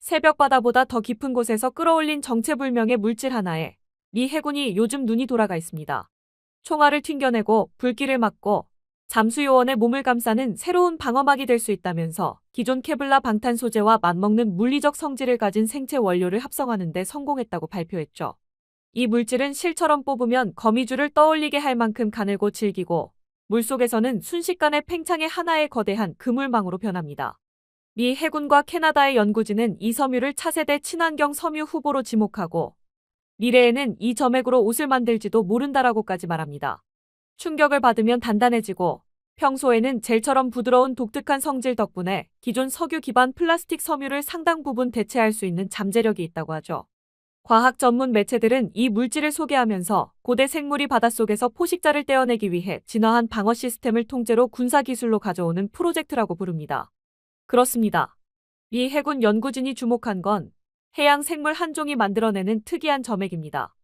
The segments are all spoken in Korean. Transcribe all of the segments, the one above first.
새벽바다보다 더 깊은 곳에서 끌어올린 정체불명의 물질 하나에 미 해군이 요즘 눈이 돌아가 있습니다. 총알을 튕겨내고 불길을 막고 잠수요원의 몸을 감싸는 새로운 방어막이 될 수 있다면서 기존 케블라 방탄 소재와 맞먹는 물리적 성질을 가진 생체 원료를 합성하는 데 성공했다고 발표했죠. 이 물질은 실처럼 뽑으면 거미줄을 떠올리게 할 만큼 가늘고 질기고 물속에서는 순식간에 팽창의 하나의 거대한 그물망으로 변합니다. 미 해군과 캐나다의 연구진은 이 섬유를 차세대 친환경 섬유 후보로 지목하고 미래에는 이 점액으로 옷을 만들지도 모른다라고까지 말합니다. 충격을 받으면 단단해지고 평소에는 젤처럼 부드러운 독특한 성질 덕분에 기존 석유 기반 플라스틱 섬유를 상당 부분 대체할 수 있는 잠재력이 있다고 하죠. 과학 전문 매체들은 이 물질을 소개하면서 고대 생물이 바닷속에서 포식자를 떼어내기 위해 진화한 방어 시스템을 통째로 군사기술로 가져오는 프로젝트라고 부릅니다. 그렇습니다. 미 해군 연구진이 주목한 건 해양 생물 한 종이 만들어내는 특이한 점액입니다.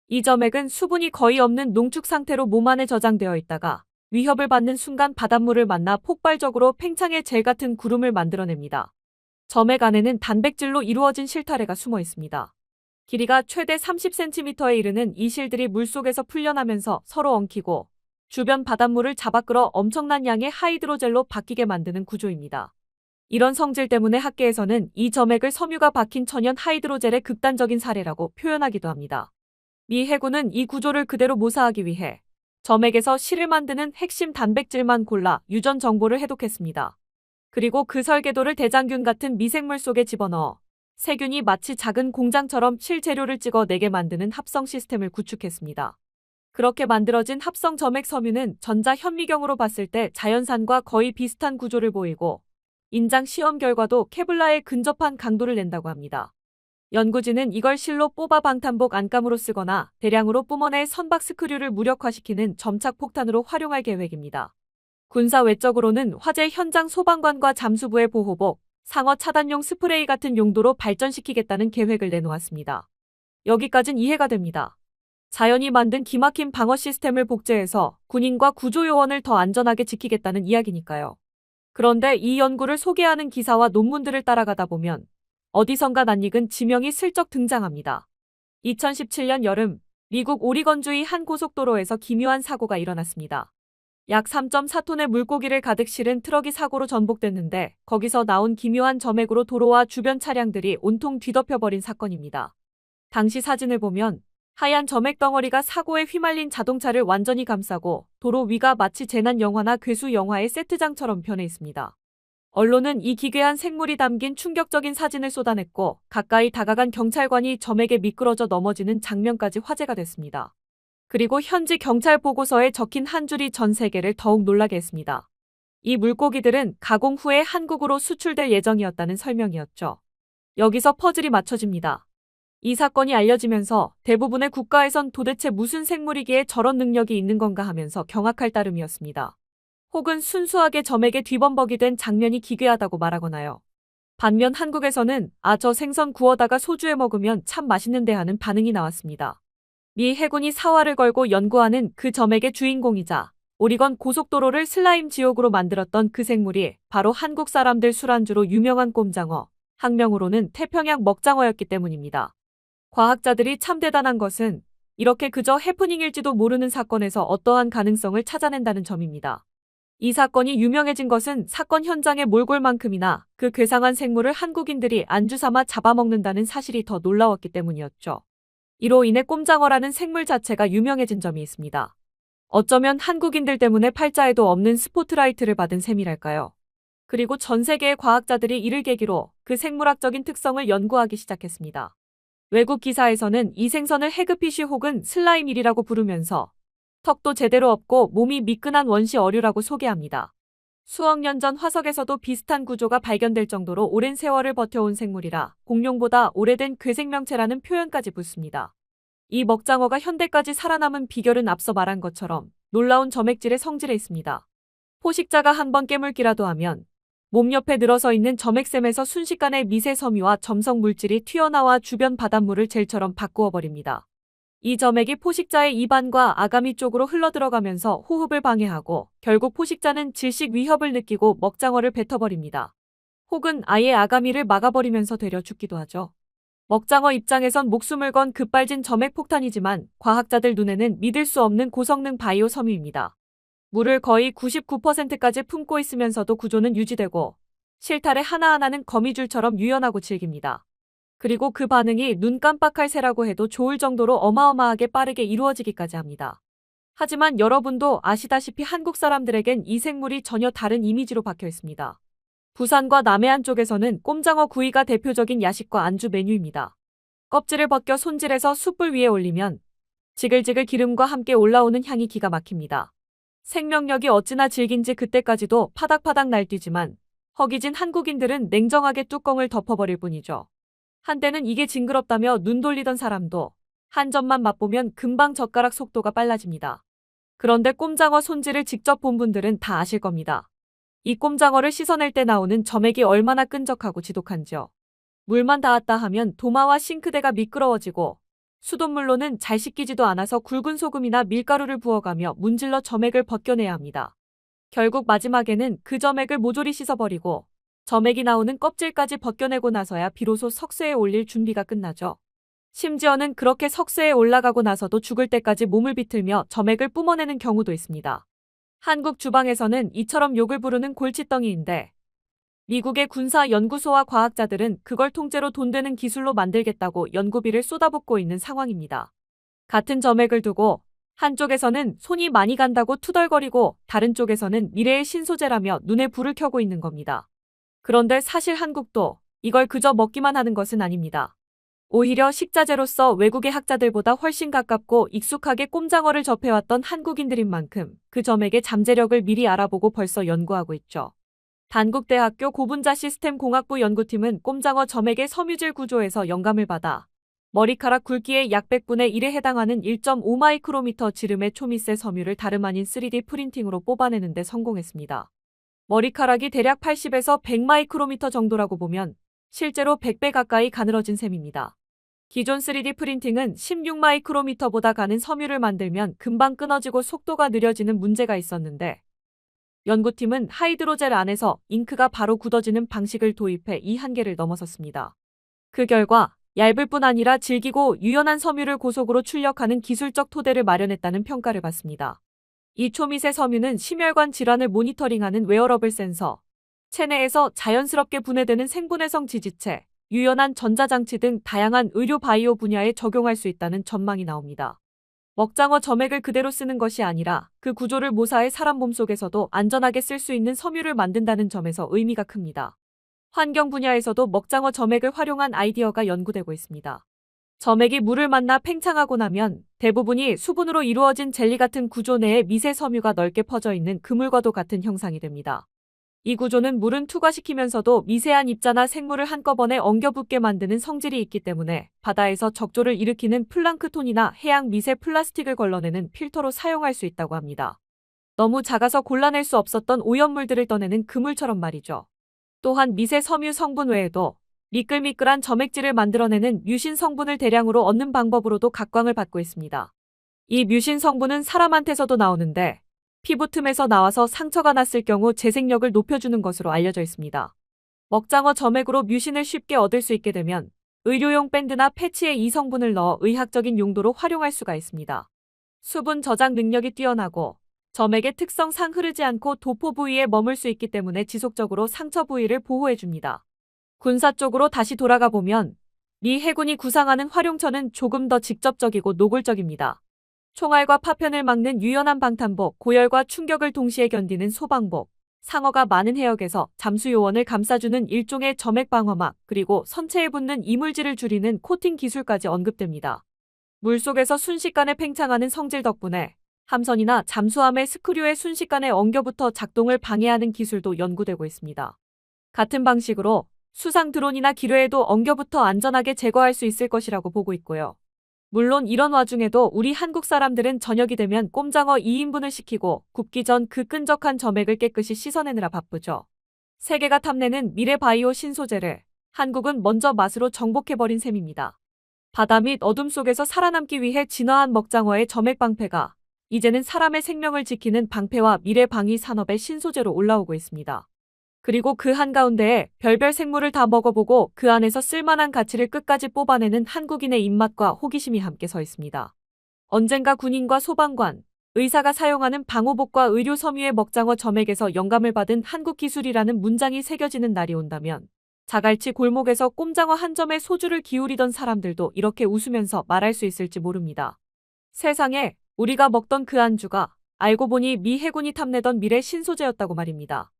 이 점액은 수분이 거의 없는 농축 상태로 몸 안에 저장되어 있다가 위협을 받는 순간 바닷물을 만나 폭발적으로 팽창의 젤 같은 구름을 만들어냅니다. 점액 안에는 단백질로 이루어진 실타래가 숨어 있습니다. 길이가 최대 30cm에 이르는 이 실들이 물속에서 풀려나면서 서로 엉키고 주변 바닷물을 잡아끌어 엄청난 양의 하이드로젤로 바뀌게 만드는 구조입니다. 이런 성질 때문에 학계에서는 이 점액을 섬유가 박힌 천연 하이드로젤의 극단적인 사례라고 표현하기도 합니다. 미 해군은 이 구조를 그대로 모사하기 위해 점액에서 실을 만드는 핵심 단백질만 골라 유전 정보를 해독했습니다. 그리고 그 설계도를 대장균 같은 미생물 속에 집어넣어 세균이 마치 작은 공장처럼 실재료를 찍어내게 만드는 합성 시스템을 구축했습니다. 그렇게 만들어진 합성 점액 섬유는 전자 현미경으로 봤을 때 자연산과 거의 비슷한 구조를 보이고 인장 시험 결과도 케블라에 근접한 강도를 낸다고 합니다. 연구진은 이걸 실로 뽑아 방탄복 안감으로 쓰거나 대량으로 뿜어내 선박 스크류를 무력화시키는 점착 폭탄으로 활용할 계획입니다. 군사 외적으로는 화재 현장 소방관과 잠수부의 보호복, 상어 차단용 스프레이 같은 용도로 발전시키겠다는 계획을 내놓았습니다. 여기까진 이해가 됩니다. 자연이 만든 기막힌 방어 시스템을 복제해서 군인과 구조요원을 더 안전하게 지키겠다는 이야기니까요. 그런데 이 연구를 소개하는 기사와 논문들을 따라가다 보면 어디선가 낯익은 지명이 슬쩍 등장합니다. 2017년 여름 미국 오리건주의 한 고속도로에서 기묘한 사고가 일어났습니다. 약 3.4톤의 물고기를 가득 실은 트럭이 사고로 전복됐는데 거기서 나온 기묘한 점액으로 도로와 주변 차량들이 온통 뒤덮여버린 사건입니다. 당시 사진을 보면 하얀 점액 덩어리가 사고에 휘말린 자동차를 완전히 감싸고 도로 위가 마치 재난 영화나 괴수 영화의 세트장처럼 변해 있습니다. 언론은 이 기괴한 생물이 담긴 충격적인 사진을 쏟아냈고 가까이 다가간 경찰관이 점액에 미끄러져 넘어지는 장면까지 화제가 됐습니다. 그리고 현지 경찰 보고서에 적힌 한 줄이 전 세계를 더욱 놀라게 했습니다. 이 물고기들은 가공 후에 한국으로 수출될 예정이었다는 설명이었죠. 여기서 퍼즐이 맞춰집니다. 이 사건이 알려지면서 대부분의 국가에선 도대체 무슨 생물이기에 저런 능력이 있는 건가 하면서 경악할 따름이었습니다. 혹은 순수하게 점액에 뒤범벅이 된 장면이 기괴하다고 말하거나요. 반면 한국에서는 저 생선 구워다가 소주에 먹으면 참 맛있는데 하는 반응이 나왔습니다. 미 해군이 사활을 걸고 연구하는 그 점액의 주인공이자 오리건 고속도로를 슬라임 지옥으로 만들었던 그 생물이 바로 한국 사람들 술안주로 유명한 꼼장어, 학명으로는 태평양 먹장어였기 때문입니다. 과학자들이 참 대단한 것은 이렇게 그저 해프닝일지도 모르는 사건에서 어떠한 가능성을 찾아낸다는 점입니다. 이 사건이 유명해진 것은 사건 현장의 몰골만큼이나 그 괴상한 생물을 한국인들이 안주 삼아 잡아먹는다는 사실이 더 놀라웠기 때문이었죠. 이로 인해 꼼장어라는 생물 자체가 유명해진 점이 있습니다. 어쩌면 한국인들 때문에 팔자에도 없는 스포트라이트를 받은 셈이랄까요. 그리고 전 세계의 과학자들이 이를 계기로 그 생물학적인 특성을 연구하기 시작했습니다. 외국 기사에서는 이 생선을 해그피쉬 혹은 슬라임일이라고 부르면서 턱도 제대로 없고 몸이 미끈한 원시 어류라고 소개합니다. 수억 년 전 화석에서도 비슷한 구조가 발견될 정도로 오랜 세월을 버텨온 생물이라 공룡보다 오래된 괴생명체라는 표현까지 붙습니다. 이 먹장어가 현대까지 살아남은 비결은 앞서 말한 것처럼 놀라운 점액질의 성질에 있습니다. 포식자가 한번 깨물기라도 하면 몸 옆에 늘어서 있는 점액샘에서 순식간에 미세 섬유와 점성 물질이 튀어나와 주변 바닷물을 젤처럼 바꾸어 버립니다. 이 점액이 포식자의 입안과 아가미 쪽으로 흘러들어가면서 호흡을 방해하고 결국 포식자는 질식 위협을 느끼고 먹장어를 뱉어버립니다. 혹은 아예 아가미를 막아버리면서 되려 죽기도 하죠. 먹장어 입장에선 목숨을 건 급발진 점액 폭탄이지만 과학자들 눈에는 믿을 수 없는 고성능 바이오 섬유입니다. 물을 거의 99%까지 품고 있으면서도 구조는 유지되고 실타래 하나하나는 거미줄처럼 유연하고 질깁니다. 그리고 그 반응이 눈 깜빡할 새라고 해도 좋을 정도로 어마어마하게 빠르게 이루어지기까지 합니다. 하지만 여러분도 아시다시피 한국 사람들에겐 이 생물이 전혀 다른 이미지로 박혀 있습니다. 부산과 남해안 쪽에서는 꼼장어 구이가 대표적인 야식과 안주 메뉴입니다. 껍질을 벗겨 손질해서 숯불 위에 올리면 지글지글 기름과 함께 올라오는 향이 기가 막힙니다. 생명력이 어찌나 질긴지 그때까지도 파닥파닥 날뛰지만 허기진 한국인들은 냉정하게 뚜껑을 덮어버릴 뿐이죠. 한때는 이게 징그럽다며 눈 돌리던 사람도 한 점만 맛보면 금방 젓가락 속도가 빨라집니다. 그런데 꼼장어 손질을 직접 본 분들은 다 아실 겁니다. 이 꼼장어를 씻어낼 때 나오는 점액이 얼마나 끈적하고 지독한지요. 물만 닿았다 하면 도마와 싱크대가 미끄러워지고 수돗물로는 잘 씻기지도 않아서 굵은 소금이나 밀가루를 부어가며 문질러 점액을 벗겨내야 합니다. 결국 마지막에는 그 점액을 모조리 씻어버리고 점액이 나오는 껍질까지 벗겨내고 나서야 비로소 석쇠에 올릴 준비가 끝나죠. 심지어는 그렇게 석쇠에 올라가고 나서도 죽을 때까지 몸을 비틀며 점액을 뿜어내는 경우도 있습니다. 한국 주방에서는 이처럼 욕을 부르는 골칫덩이인데 미국의 군사연구소와 과학자들은 그걸 통째로 돈 되는 기술로 만들겠다고 연구비를 쏟아붓고 있는 상황입니다. 같은 점액을 두고 한쪽에서는 손이 많이 간다고 투덜거리고 다른 쪽에서는 미래의 신소재라며 눈에 불을 켜고 있는 겁니다. 그런데 사실 한국도 이걸 그저 먹기만 하는 것은 아닙니다. 오히려 식자재로서 외국의 학자들보다 훨씬 가깝고 익숙하게 꼼장어를 접해왔던 한국인들인 만큼 그 점액의 잠재력을 미리 알아보고 벌써 연구하고 있죠. 단국대학교 고분자 시스템 공학부 연구팀은 꼼장어 점액의 섬유질 구조에서 영감을 받아 머리카락 굵기의 약 100분의 1에 해당하는 1.5 마이크로미터 지름의 초미세 섬유를 다름 아닌 3D 프린팅으로 뽑아내는 데 성공했습니다. 머리카락이 대략 80에서 100 마이크로미터 정도라고 보면 실제로 100배 가까이 가늘어진 셈입니다. 기존 3D 프린팅은 16 마이크로미터보다 가는 섬유를 만들면 금방 끊어지고 속도가 느려지는 문제가 있었는데 연구팀은 하이드로젤 안에서 잉크가 바로 굳어지는 방식을 도입해 이 한계를 넘어섰습니다. 그 결과 얇을 뿐 아니라 질기고 유연한 섬유를 고속으로 출력하는 기술적 토대를 마련했다는 평가를 받습니다. 이 초미세 섬유는 심혈관 질환을 모니터링하는 웨어러블 센서, 체내에서 자연스럽게 분해되는 생분해성 지지체, 유연한 전자장치 등 다양한 의료 바이오 분야에 적용할 수 있다는 전망이 나옵니다. 먹장어 점액을 그대로 쓰는 것이 아니라 그 구조를 모사해 사람 몸속에서도 안전하게 쓸 수 있는 섬유를 만든다는 점에서 의미가 큽니다. 환경 분야에서도 먹장어 점액을 활용한 아이디어가 연구되고 있습니다. 점액이 물을 만나 팽창하고 나면 대부분이 수분으로 이루어진 젤리 같은 구조 내에 미세 섬유가 넓게 퍼져 있는 그물과도 같은 형상이 됩니다. 이 구조는 물은 투과시키면서도 미세한 입자나 생물을 한꺼번에 엉겨붙게 만드는 성질이 있기 때문에 바다에서 적조를 일으키는 플랑크톤이나 해양 미세 플라스틱을 걸러내는 필터로 사용할 수 있다고 합니다. 너무 작아서 골라낼 수 없었던 오염물들을 떠내는 그물처럼 말이죠. 또한 미세 섬유 성분 외에도 미끌미끌한 점액질을 만들어내는 뮤신 성분을 대량으로 얻는 방법으로도 각광을 받고 있습니다. 이 뮤신 성분은 사람한테서도 나오는데 피부 틈에서 나와서 상처가 났을 경우 재생력을 높여주는 것으로 알려져 있습니다. 먹장어 점액으로 뮤신을 쉽게 얻을 수 있게 되면 의료용 밴드나 패치에 이 성분을 넣어 의학적인 용도로 활용할 수가 있습니다. 수분 저장 능력이 뛰어나고 점액의 특성상 흐르지 않고 도포 부위에 머물 수 있기 때문에 지속적으로 상처 부위를 보호해줍니다. 군사 쪽으로 다시 돌아가 보면 미 해군이 구상하는 활용처는 조금 더 직접적이고 노골적입니다. 총알과 파편을 막는 유연한 방탄복, 고열과 충격을 동시에 견디는 소방복, 상어가 많은 해역에서 잠수 요원을 감싸주는 일종의 점액 방어막, 그리고 선체에 붙는 이물질을 줄이는 코팅 기술까지 언급됩니다. 물속에서 순식간에 팽창하는 성질 덕분에 함선이나 잠수함의 스크류에 순식간에 엉겨붙어 작동을 방해하는 기술도 연구되고 있습니다. 같은 방식으로 수상 드론이나 기뢰에도 엉겨붙어 안전하게 제거할 수 있을 것이라고 보고 있고요. 물론 이런 와중에도 우리 한국 사람들은 저녁이 되면 꼼장어 2인분을 시키고 굽기 전 그 끈적한 점액을 깨끗이 씻어내느라 바쁘죠. 세계가 탐내는 미래 바이오 신소재를 한국은 먼저 맛으로 정복해버린 셈입니다. 바다 및 어둠 속에서 살아남기 위해 진화한 먹장어의 점액 방패가 이제는 사람의 생명을 지키는 방패와 미래 방위 산업의 신소재로 올라오고 있습니다. 그리고 그 한가운데에 별별 생물을 다 먹어보고 그 안에서 쓸만한 가치를 끝까지 뽑아내는 한국인의 입맛과 호기심이 함께 서 있습니다. 언젠가 군인과 소방관, 의사가 사용하는 방호복과 의료 섬유의 먹장어 점액에서 영감을 받은 한국 기술이라는 문장이 새겨지는 날이 온다면 자갈치 골목에서 꼼장어 한 점에 소주를 기울이던 사람들도 이렇게 웃으면서 말할 수 있을지 모릅니다. 세상에 우리가 먹던 그 안주가 알고 보니 미 해군이 탐내던 미래 신소재였다고 말입니다.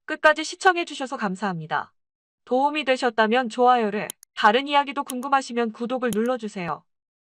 끝까지 시청해주셔서 감사합니다. 도움이 되셨다면 좋아요를, 다른 이야기도 궁금하시면 구독을 눌러주세요.